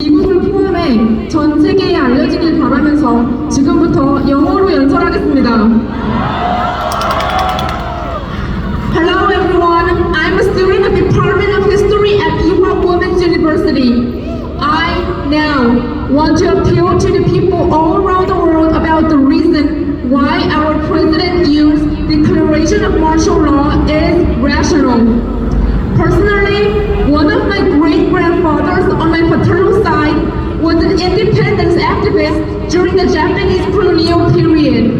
미국을 포함해 전 세계에 알려지길 바라면서 지금부터 영어로 연설하겠습니다. Hello everyone, I'm a student of Department of History at Ewha Women's University. I now want to appeal to the people all around the world about the reason why our President Yu's declaration of martial law is rational. Personally, one of my great-grandfathers on my paternal side was an independence activist during the Japanese colonial period.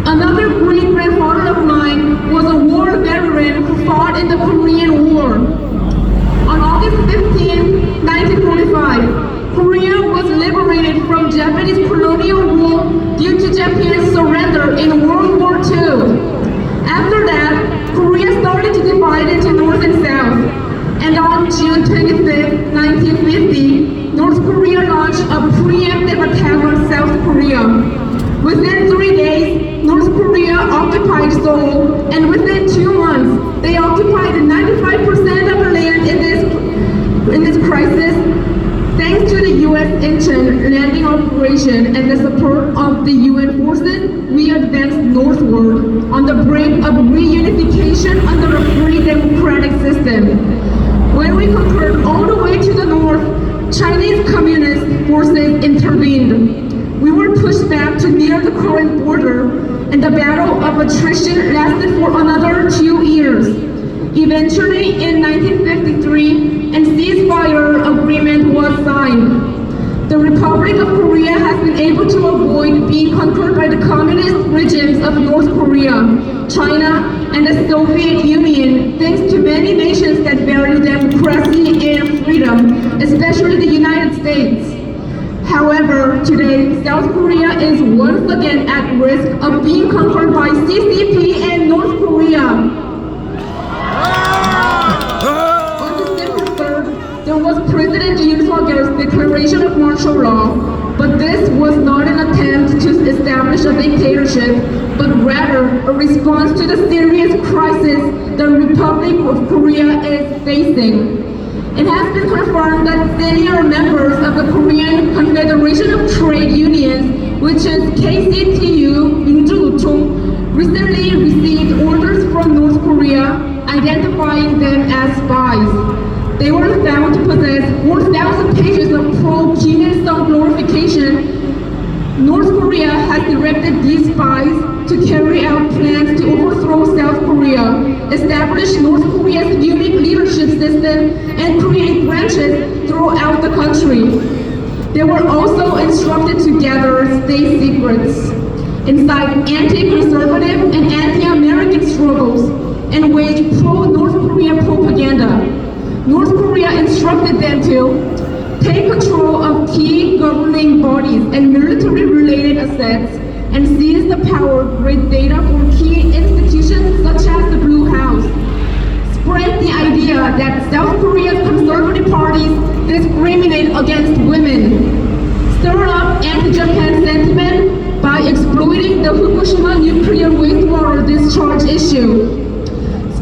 Another great-grandfather of mine was a war veteran who fought in the Korean War. On August 15, 1945, Korea was liberated from Japanese colonial rule due to Japan's surrender in World War II. After that, Korea started to divide into North and South. And on June 25, 1950, North Korea launched a preemptive attack on South Korea. Within 3 days, North Korea occupied Seoul, and within 2 months, they occupied 95% of the land in this crisis. Thanks to the U.S. Incheon landing operation and the support of the UN forces, we advanced northward on the brink of reunification under a free democratic system. When we conquered all the way to the north, Chinese communist forces intervened. We were pushed back to near the current border, and the battle of attrition lasted for another 2 years. Eventually, in 1953, a ceasefire agreement was signed. The Republic of Korea has been able to avoid being conquered by the communist regimes of North Korea, China, and the Soviet Union, thanks to many nations that value democracy and freedom, especially the United States. However, today, South Korea is once again at risk of being conquered by CCP and North Korea. There was President Yoon Suk-yeol's declaration of martial law, but this was not an attempt to establish a dictatorship, but rather a response to the serious crisis the Republic of Korea is facing. It has been confirmed that senior members of the Korean Confederation of Trade Unions, which is KCTU, 민주노총, recently received orders from North Korea identifying them as spies. They were found to possess 4,000 pages of pro-Kim Il-sung glorification. North Korea has directed these spies to carry out plans to overthrow South Korea, establish North Korea's unique leadership system, and create branches throughout the country. They were also instructed to gather state secrets, incite anti-conservative and anti-American struggles, and wage pro-North Korea propaganda. North Korea instructed them to take control of key governing bodies and military-related assets and seize the power grid data from key institutions such as the Blue House. Spread the idea that South Korea's conservative parties discriminate against women. Stir up anti-Japan sentiment by exploiting the Fukushima nuclear wastewater discharge issue.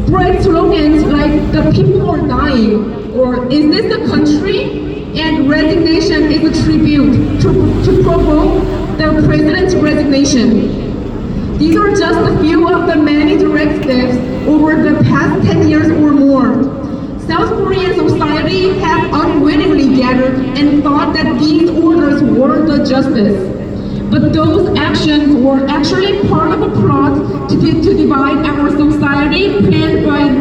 Spread slogans like "the people are dying" or "is this the country?" and "resignation is a tribute" to provoke the president's resignation. These are just a few of the many directives over the past 10 years or more. South Korean society has unwittingly gathered and thought that these orders were the justice. But those actions were actually part of a plot to divide our society planned by